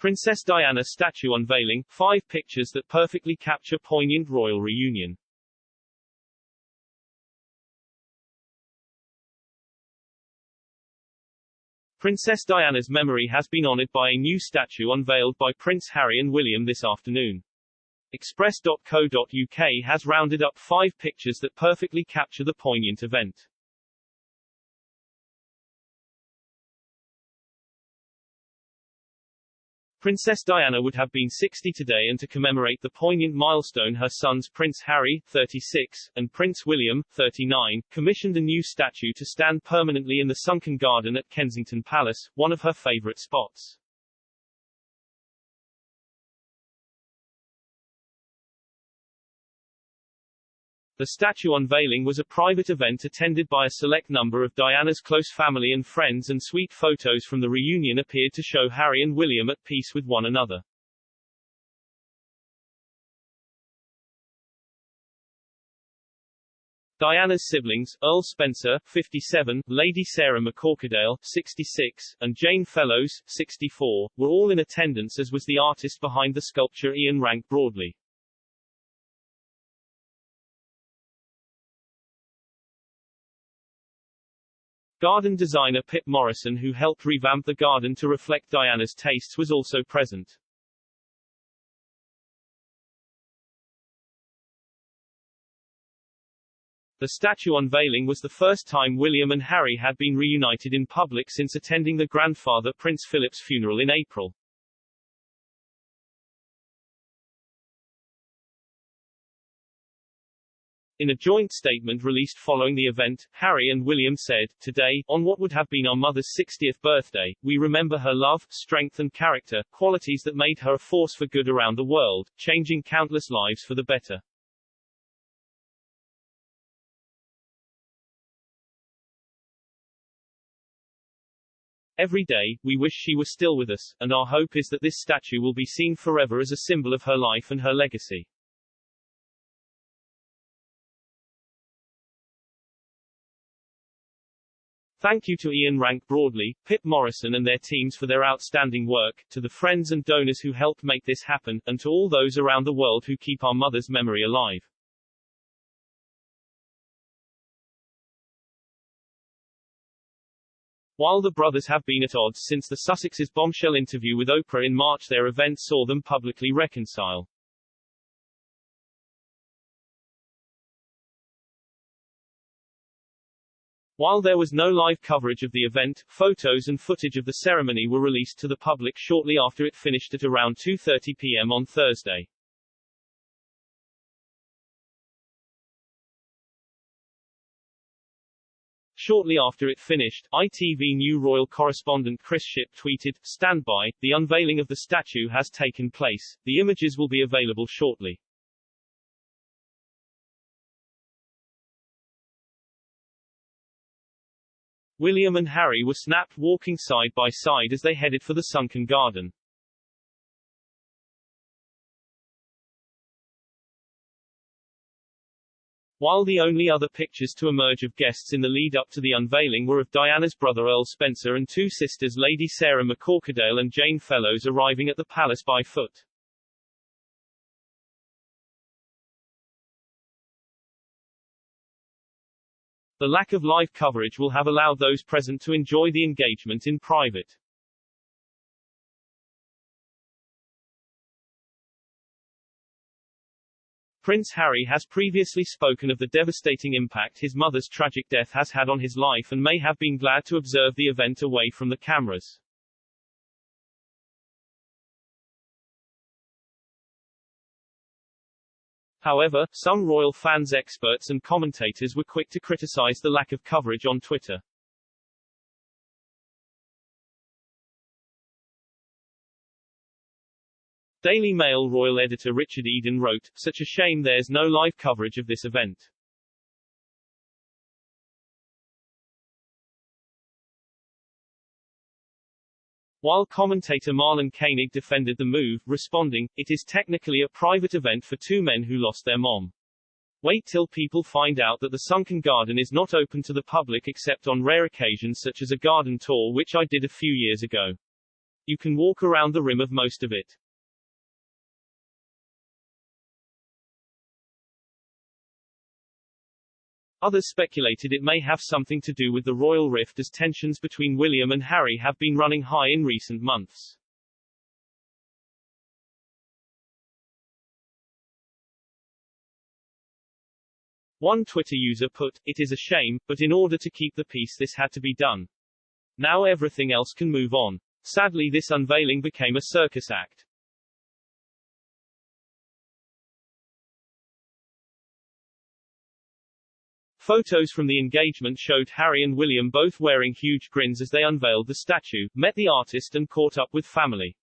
Princess Diana statue unveiling, 5 pictures that perfectly capture poignant royal reunion. Princess Diana's memory has been honored by a new statue unveiled by Prince Harry and William this afternoon. Express.co.uk has rounded up 5 pictures that perfectly capture the poignant event. Princess Diana would have been 60 today, and to commemorate the poignant milestone her sons Prince Harry, 36, and Prince William, 39, commissioned a new statue to stand permanently in the sunken garden at Kensington Palace, one of her favourite spots. The statue unveiling was a private event attended by a select number of Diana's close family and friends, and sweet photos from the reunion appeared to show Harry and William at peace with one another. Diana's siblings, Earl Spencer, 57, Lady Sarah McCorquodale, 66, and Jane Fellows, 64, were all in attendance, as was the artist behind the sculpture Ian Rank Broadley. Garden designer Pip Morrison, who helped revamp the garden to reflect Diana's tastes, was also present. The statue unveiling was the first time William and Harry had been reunited in public since attending their grandfather Prince Philip's funeral in April. In a joint statement released following the event, Harry and William said, "Today, on what would have been our mother's 60th birthday, we remember her love, strength and character, qualities that made her a force for good around the world, changing countless lives for the better." Every day, we wish she were still with us, and our hope is that this statue will be seen forever as a symbol of her life and her legacy. Thank you to Ian Rank Broadley, Pip Morrison and their teams for their outstanding work, to the friends and donors who helped make this happen, and to all those around the world who keep our mother's memory alive. While the brothers have been at odds since the Sussexes' bombshell interview with Oprah in March, their event saw them publicly reconcile. While there was no live coverage of the event, photos and footage of the ceremony were released to the public shortly after it finished at around 2:30 p.m. on Thursday. Shortly after it finished, ITV New Royal correspondent Chris Shipp tweeted, "Stand by, the unveiling of the statue has taken place. The images will be available shortly." William and Harry were snapped walking side by side as they headed for the sunken garden. While the only other pictures to emerge of guests in the lead-up to the unveiling were of Diana's brother Earl Spencer and 2 sisters Lady Sarah McCorquodale and Jane Fellows arriving at the palace by foot. The lack of live coverage will have allowed those present to enjoy the engagement in private. Prince Harry has previously spoken of the devastating impact his mother's tragic death has had on his life, and may have been glad to observe the event away from the cameras. However, some royal fans, experts and commentators were quick to criticize the lack of coverage on Twitter. Daily Mail royal editor Richard Eden wrote, "Such a shame there's no live coverage of this event." While commentator Marlon Koenig defended the move, responding, "It is technically a private event for 2 men who lost their mom. Wait till people find out that the sunken garden is not open to the public except on rare occasions such as a garden tour which I did a few years ago. You can walk around the rim of most of it. Others speculated it may have something to do with the royal rift, as tensions between William and Harry have been running high in recent months. One Twitter user put, "It is a shame, but in order to keep the peace this had to be done. Now everything else can move on." Sadly, this unveiling became a circus act. Photos from the engagement showed Harry and William both wearing huge grins as they unveiled the statue, met the artist and caught up with family.